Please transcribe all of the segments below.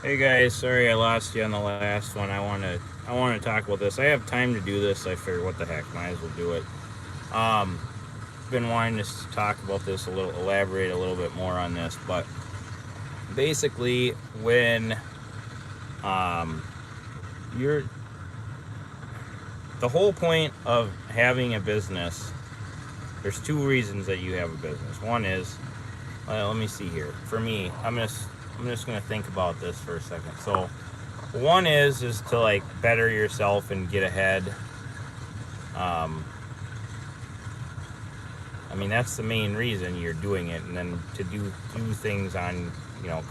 Hey guys, sorry I lost you on the last one. I want to talk about this. I have time to do this. I figured, what the heck, might as well do it. Um, been wanting to talk about this a little, elaborate a little bit more on this, but basically, when um, you're the whole point of having a business, there's two reasons that you have a business. One is, let me see here. For me, I'm just gonna think about this for a second. So, one is to like better yourself and get ahead. Um, I mean, that's the main reason you're doing it, and then to do things on,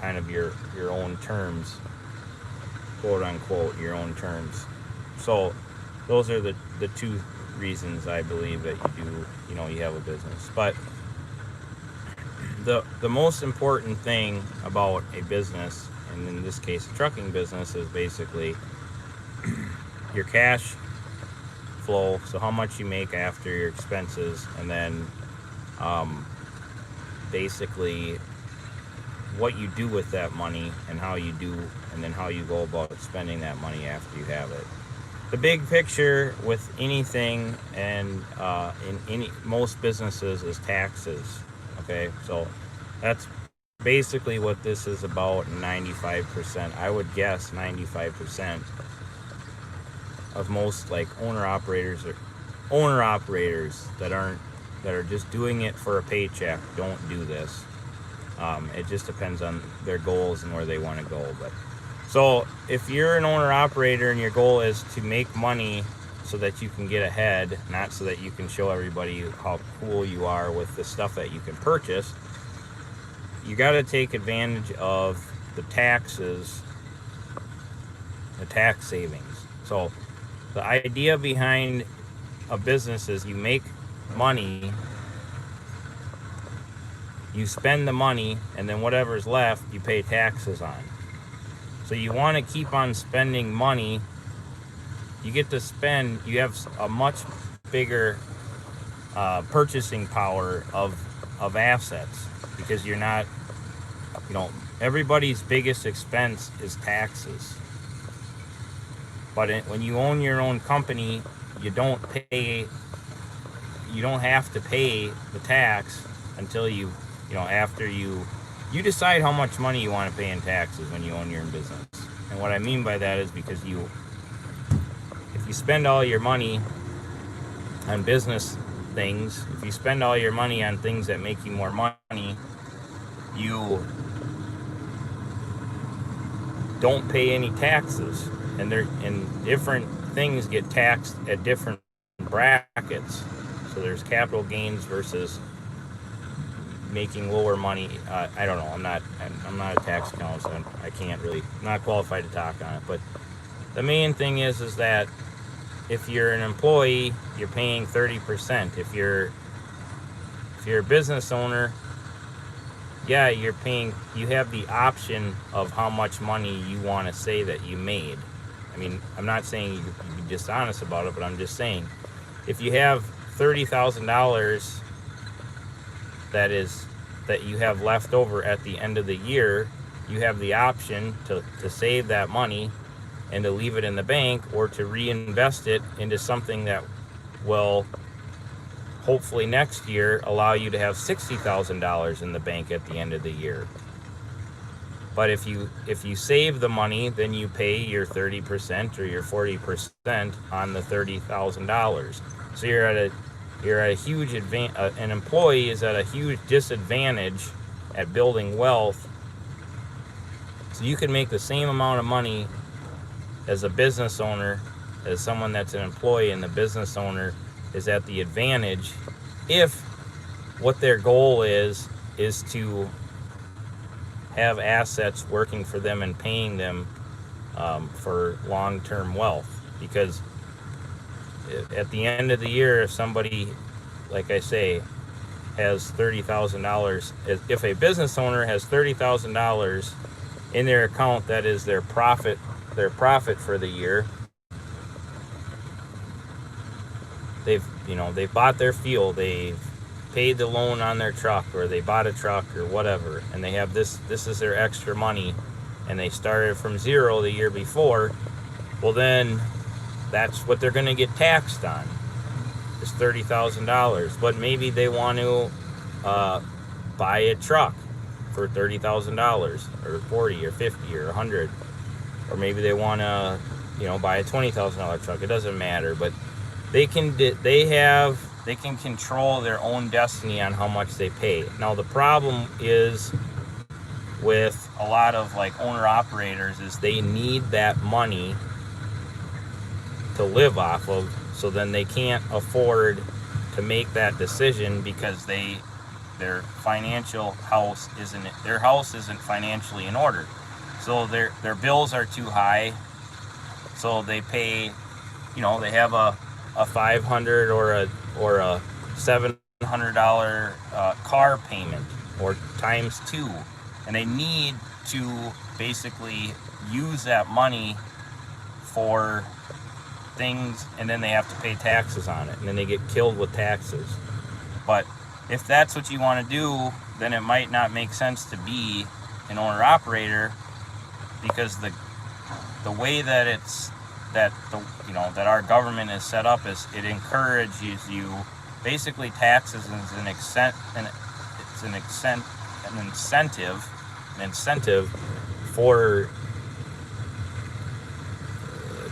kind of your own terms, quote unquote, your own terms. So those are the two reasons I believe that you do, you have a business. But the most important thing about a business, and in this case a trucking business, is basically your cash flow. So how much you make after your expenses, and then um, basically what you do with that money, and how you do, and then how you go about spending that money after you have it. The big picture with anything, and in any most businesses, is taxes. Okay, so that's basically what this is about. 95%, I would guess, 95% of most like owner operators that are just doing it for a paycheck don't do this. It just depends on their goals and where they want to go. But so if you're an owner operator and your goal is to make money so that you can get ahead, not so that you can show everybody how cool you are with the stuff that you can purchase, you got to take advantage of the taxes, the tax savings. So the idea behind a business is you make money, you spend the money, and then whatever's left you pay taxes on. So you want to keep on spending money. You get to spend, you have a much bigger purchasing power of assets, because you're not, everybody's biggest expense is taxes. But when you own your own company, you don't pay, you don't have to pay the tax until after you decide how much money you want to pay in taxes when you own your own business. And what I mean by that is, because if you spend all your money on business things, if you spend all your money on things that make you more money, you don't pay any taxes. And different things get taxed at different brackets. So there's capital gains versus making lower money. I don't know. I'm not a tax accountant. So I can't really, I'm not qualified to talk on it. But the main thing is that if you're an employee, you're paying 30%. If you're a business owner, yeah, you're paying. You have the option of how much money you want to say that you made. I mean, I'm not saying you be dishonest about it, but I'm just saying, if you have $30,000 that you have left over at the end of the year, you have the option to save that money and to leave it in the bank, or to reinvest it into something that will hopefully next year allow you to have $60,000 in the bank at the end of the year. But if you save the money, then you pay your 30% or your 40% on the $30,000. So you're at a huge advantage. An employee is at a huge disadvantage at building wealth. So you can make the same amount of money as a business owner as someone that's an employee, and the business owner is at the advantage if what their goal is to have assets working for them and paying them for long-term wealth. Because at the end of the year, if somebody, like I say, has $30,000, if a business owner has $30,000 in their account, that is their profit for the year. They've bought their fuel, they've paid the loan on their truck, or they bought a truck or whatever, and they have this is their extra money and they started from zero the year before, well then that's what they're going to get taxed on, is $30,000. But maybe they want to buy a truck for $30,000 or 40 or 50 or 100, or maybe they want to buy a $20,000 truck. It doesn't matter, but they can control their own destiny on how much they pay. Now the problem is with a lot of like owner operators is they need that money to live off of, so then they can't afford to make that decision because their house isn't financially in order. So their bills are too high, so they pay, they have a $500 or a $700 car payment, or times two, and they need to basically use that money for things, and then they have to pay taxes on it, and then they get killed with taxes. But if that's what you want to do, then it might not make sense to be an owner operator, because the way that that our government is set up is it encourages you, basically taxes is an incentive for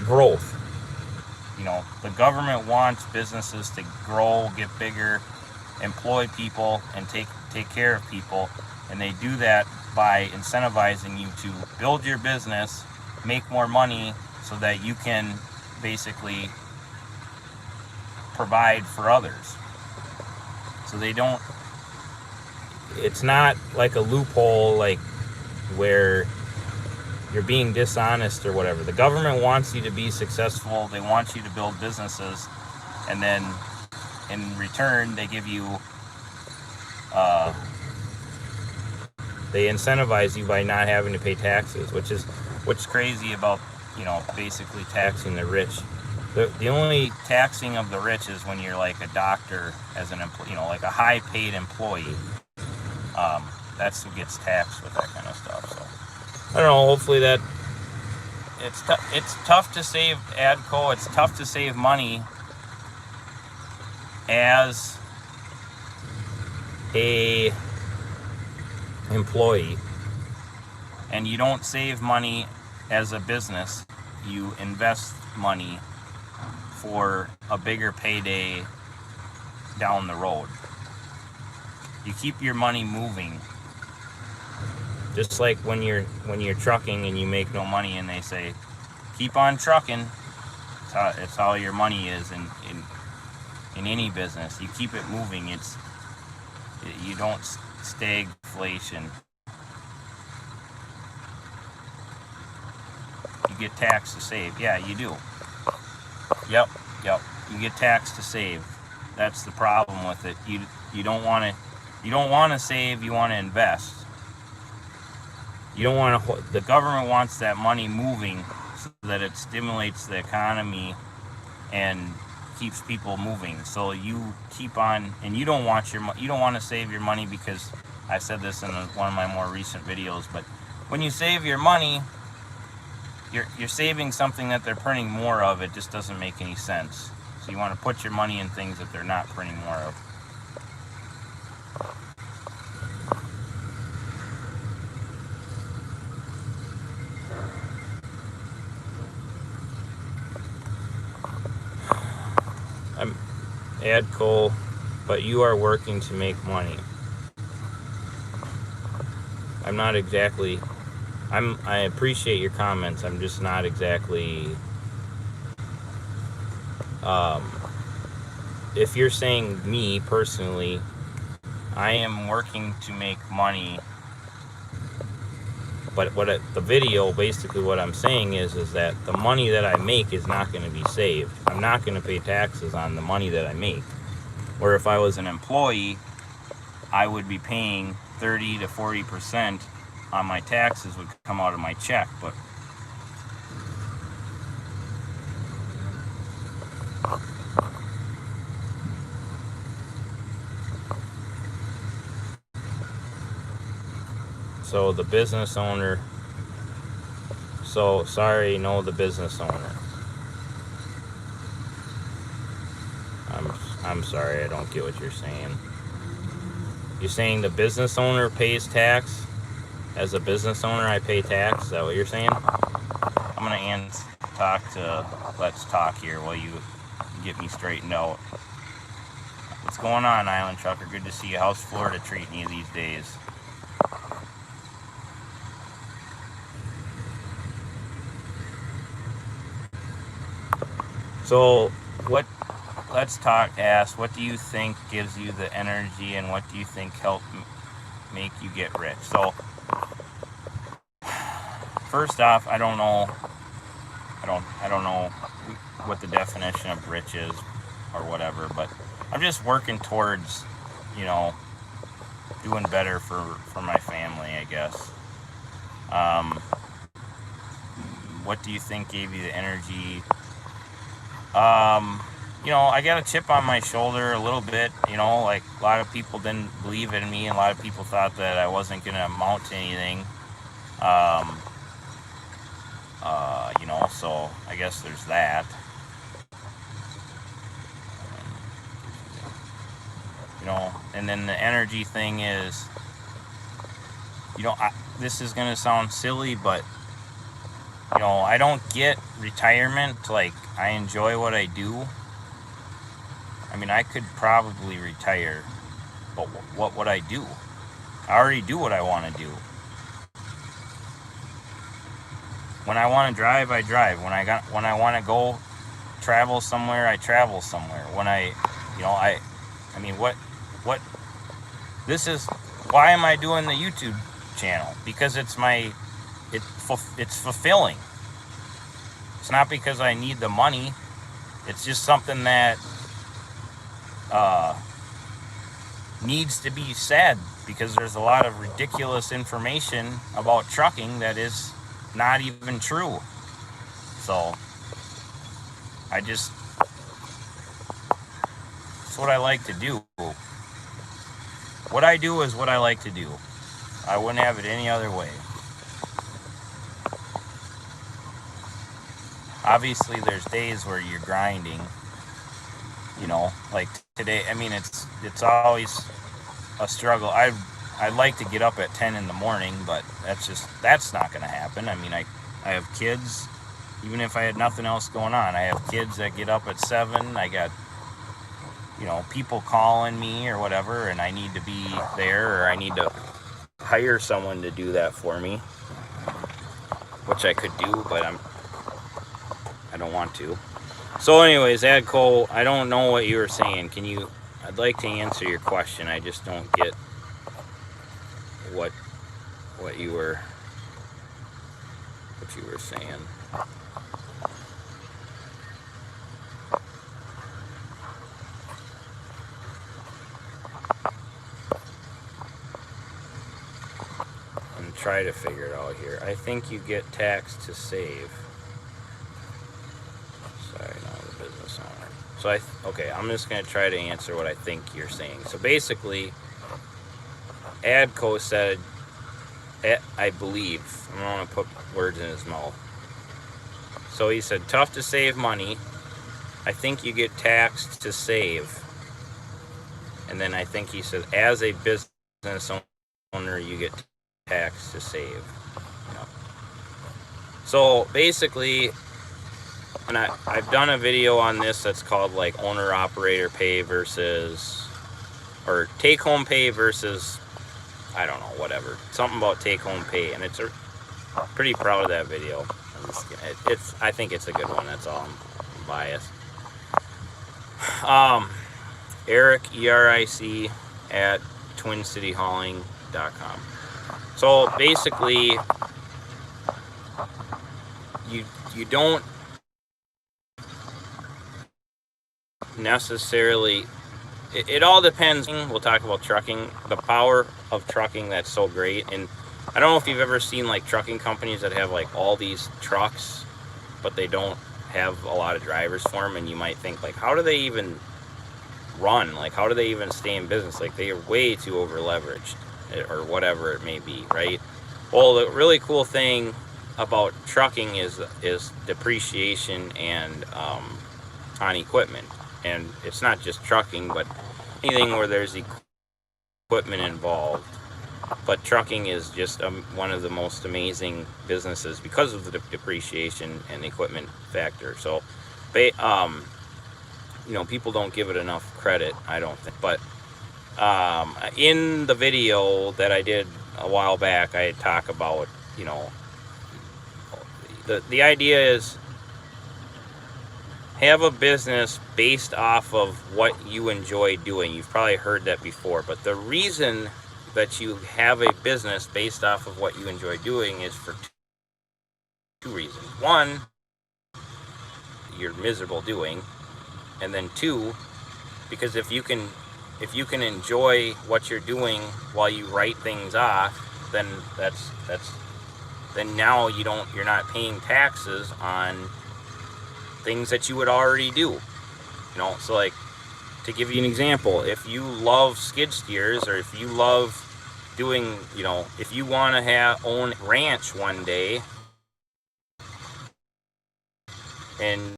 growth. The government wants businesses to grow, get bigger, employ people, and take care of people, and they do that by incentivizing you to build your business, make more money, so that you can basically provide for others. So it's not like a loophole, like where you're being dishonest or whatever. The government wants you to be successful. They want you to build businesses, and then in return they give you they incentivize you by not having to pay taxes, which is what's crazy about basically taxing the rich. The only taxing of the rich is when you're like a doctor, as an employee, like a high paid employee. That's who gets taxed with that kind of stuff. So I don't know, hopefully that it's tough to save ADCO. It's tough to save money as a employee, and you don't save money as a business. You invest money for a bigger payday down the road. You keep your money moving. Just like when you're trucking and you make no money, and they say, keep on trucking. It's how your money is in any business. You keep it moving. You don't stagflation. You get taxed to save. Yeah, you do. Yep. You get taxed to save. That's the problem with it. You don't want to save. You want to invest. You don't want to. The government wants that money moving so that it stimulates the economy and keeps people moving. So you keep on, and you don't want to save your money, because I said this in one of my more recent videos. But when you save your money, you're saving something that they're printing more of. It just doesn't make any sense. So you want to put your money in things that they're not printing more of. I'm ADCO, but you are working to make money. I'm not exactly. I appreciate your comments. I'm just not exactly. If you're saying me personally, I am working to make money. But the video, basically what I'm saying is that the money that I make is not going to be saved. I'm not going to pay taxes on the money that I make. Or if I was an employee, I would be paying 30 to 40% on my taxes, would come out of my check. But so the business owner So sorry, no, the business owner. I'm sorry, I don't get what you're saying. You're saying the business owner pays tax? As a business owner, I pay tax? Is that what you're saying? I'm gonna talk to Let's Talk here while you get me straightened out. What's going on, Island Trucker? Good to see you. How's Florida treating you these days? So, what Let's Talk asks, what do you think gives you the energy, and what do you think helped make you get rich? So, first off, I don't know what the definition of rich is or whatever, but I'm just working towards, doing better for my family, I guess. What do you think gave you the energy? I got a chip on my shoulder a little bit, like a lot of people didn't believe in me, and a lot of people thought that I wasn't going to amount to anything. So I guess there's that. And then the energy thing is, this is going to sound silly, but, I don't get retirement. Like, I enjoy what I do. I mean, I could probably retire, but what would I do? I already do what I want to do. When I want to drive, I drive. When I want to go travel somewhere, I travel somewhere. When why am I doing the YouTube channel? Because it's fulfilling. It's not because I need the money. It's just something that needs to be said, because there's a lot of ridiculous information about trucking that is not even true. So it's what I like to do. What I do is what I like to do. I wouldn't have it any other way. Obviously, there's days where you're grinding, like today. I mean, it's always a struggle. I'd like to get up at 10 in the morning, but that's not going to happen. I mean, I have kids. Even if I had nothing else going on, I have kids that get up at 7. I got, people calling me or whatever, and I need to be there, or I need to hire someone to do that for me, which I could do, but I don't want to. So anyways, Adco, I don't know what you were saying. I'd like to answer your question. I just don't get what you were saying. And try to figure it out here. I think you get taxed to save. Sorry, no, the business owner. So okay, I'm just going to try to answer what I think you're saying. So basically, Adco said, I believe, I don't want to put words in his mouth. So he said, tough to save money. I think you get taxed to save. And then I think he said, as a business owner, you get taxed to save. So basically, and I've done a video on this that's called like owner-operator pay versus, or take-home pay versus, I don't know, whatever. Something about take-home pay, and I'm pretty proud of that video. I think it's a good one. That's all. I'm biased. Eric, ERIC at TwinCityHauling.com. So basically, you don't necessarily. It all depends. We'll talk about trucking. The power of trucking that's so great. And I don't know if you've ever seen like trucking companies that have like all these trucks, but they don't have a lot of drivers for them. And you might think like, how do they even run? Like, how do they even stay in business? Like, they are way too over leveraged, or whatever it may be, right? Well, the really cool thing about trucking is depreciation and on equipment, and it's not just trucking, but anything where there's equipment involved. But trucking is just one of the most amazing businesses because of the depreciation and equipment factor. So, people don't give it enough credit, I don't think. But in the video that I did a while back, I talk about, the idea is have a business based off of what you enjoy doing. You've probably heard that before, but the reason that you have a business based off of what you enjoy doing is for two reasons. One, you're miserable doing, and then two, because if you can enjoy what you're doing while you write things off, then then now you're not paying taxes on things that you would already do. So like, to give you an example, if you love skid steers, or if you love doing, if you want to own a ranch one day, and you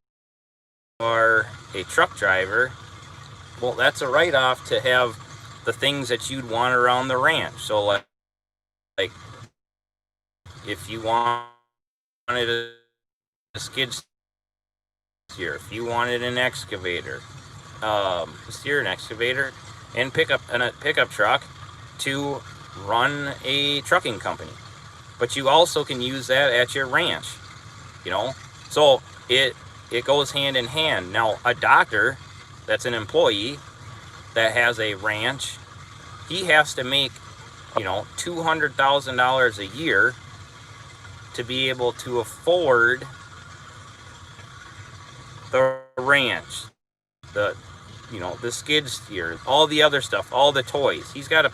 are a truck driver, well, that's a write-off to have the things that you'd want around the ranch. So like if you wanted a skid steer, if you wanted an excavator, an excavator, and a pickup truck to run a trucking company. But you also can use that at your ranch, So it goes hand in hand. Now, a doctor that's an employee that has a ranch, he has to make, $200,000 a year to be able to afford the ranch, the skid steer, all the other stuff, all the toys. He's got to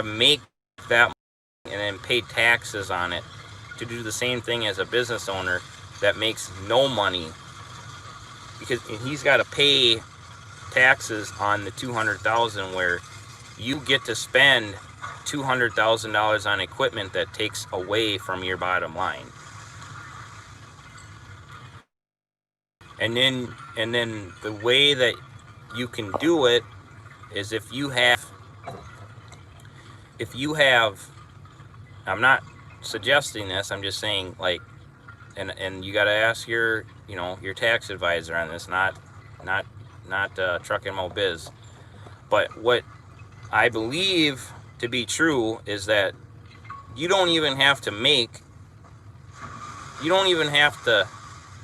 make that and then pay taxes on it to do the same thing as a business owner that makes no money, because he's got to pay taxes on the $200,000, where you get to spend $200,000 on equipment that takes away from your bottom line. And then the way that you can do it is if you have, I'm not suggesting this, I'm just saying, like, and you got to ask your tax advisor on this, not Truck and Mo Biz. But what I believe to be true is that you don't even have to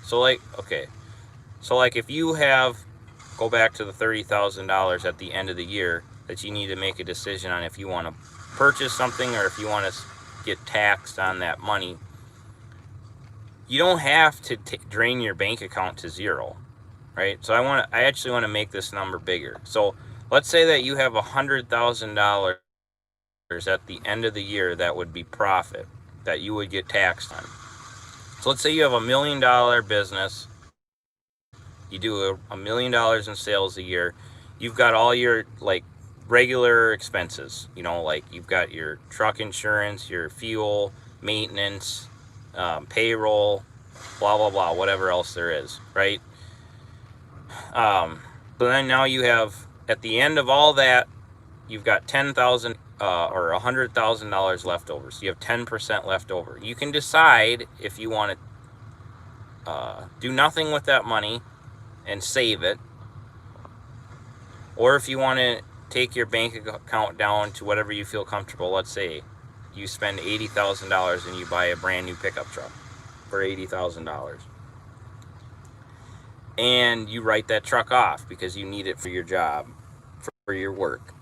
so like if you go back to the $30,000 at the end of the year that you need to make a decision on if you want to purchase something or if you want to get taxed on that money, you don't have to drain your bank account to zero, right? So I actually want to make this number bigger. So let's say that you have $100,000 at the end of the year that would be profit that you would get taxed on. So let's say you have $1 million business. You do $1 million in sales a year. You've got all your regular expenses, like you've got your truck insurance, your fuel, maintenance, payroll, blah, blah, blah, whatever else there is, right? But then now you have, at the end of all that, you've got $10,000 or $100,000 left over. So you have 10% left over. You can decide if you want to do nothing with that money and save it, or if you want to take your bank account down to whatever you feel comfortable. Let's say you spend $80,000 and you buy a brand new pickup truck for $80,000. And you write that truck off because you need it for your job, for your work,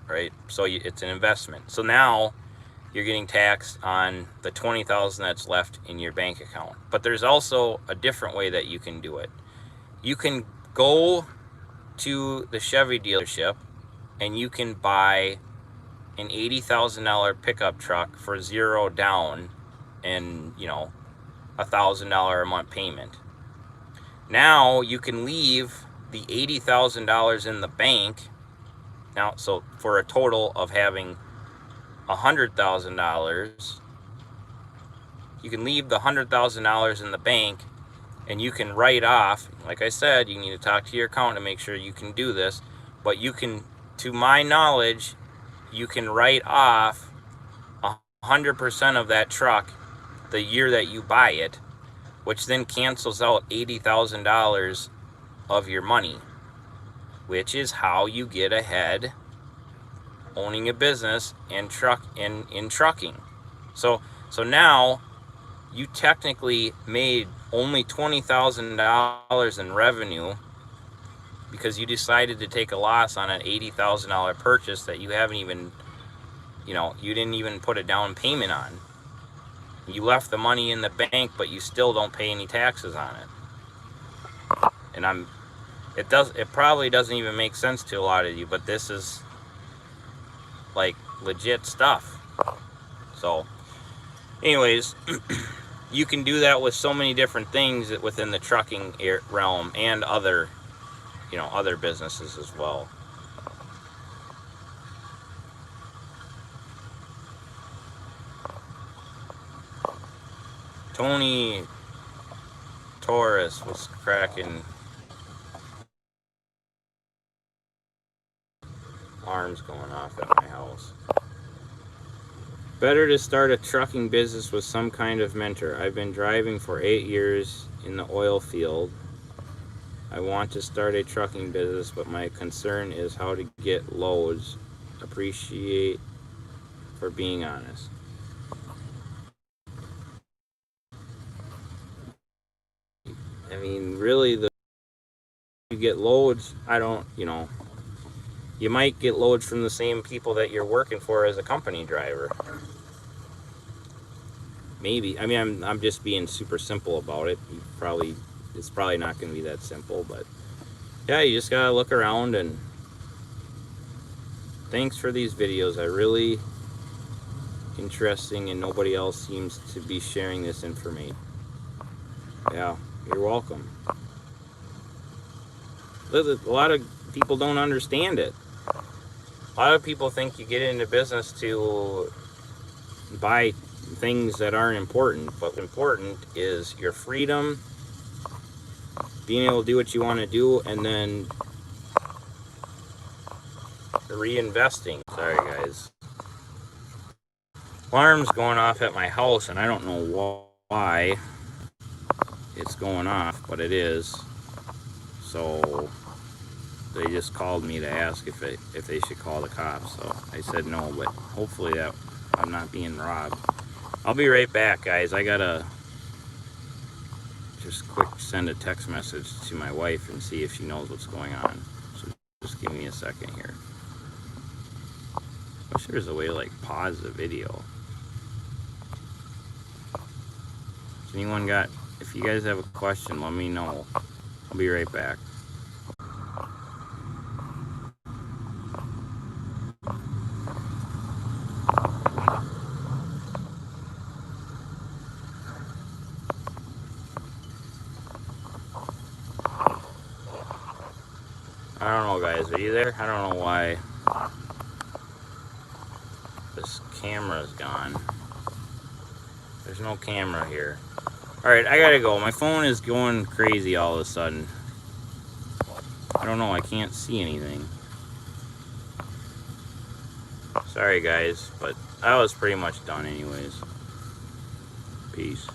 right? So it's an investment. So now you're getting taxed on the $20,000 that's left in your bank account. But there's also a different way that you can do it. You can go to the Chevy dealership and you can buy an $80,000 pickup truck for zero down and $1,000 a month payment. Now you can leave the $80,000 in the bank. Now, so for a total of having $100,000 leave the $100,000 in the bank, and you can write off, like I said, you need to talk to your accountant to make sure you can do this, but you can, to my knowledge, you can write off 100% of that truck the year that you buy it, which then cancels out $80,000 of your money, which is how you get ahead owning a business and in trucking. So now you technically made only $20,000 in revenue because you decided to take a loss on an $80,000 purchase that you haven't even, you didn't even put a down payment on. You left the money in the bank, but you still don't pay any taxes on it. And it probably doesn't even make sense to a lot of you, but this is like legit stuff. So anyways, you can do that with so many different things within the trucking realm and other businesses as well. Tony Torres was cracking. Alarms going off at my house. Better to start a trucking business with some kind of mentor. I've been driving for 8 years in the oil field. I want to start a trucking business, but my concern is how to get loads. Appreciate for being honest. I mean, really, you get loads, you might get loads from the same people that you're working for as a company driver. Maybe. I mean, I'm just being super simple about it. It's probably not going to be that simple, but yeah, you just gotta look around. And thanks for these videos. I really interesting, and nobody else seems to be sharing this information. Yeah, you're welcome. A lot of people don't understand it. A lot of people think you get into business to buy things that aren't important, but what's important is your freedom, being able to do what you want to do, and then reinvesting. Sorry guys, alarm's going off at my house, and I don't know why it's going off, but it is. So they just called me to ask if they should call the cops. So I said no, but hopefully that I'm not being robbed. I'll be right back, guys. I gotta just quick send a text message to my wife and see if she knows what's going on. So just give me a second here. I wish there was a way to like pause the video. If you guys have a question, let me know. I'll be right back. I don't know, guys. Are you there? I don't know why this camera's gone. There's no camera here. Alright, I gotta go. My phone is going crazy all of a sudden. I don't know. I can't see anything. Sorry, guys. But I was pretty much done anyways. Peace.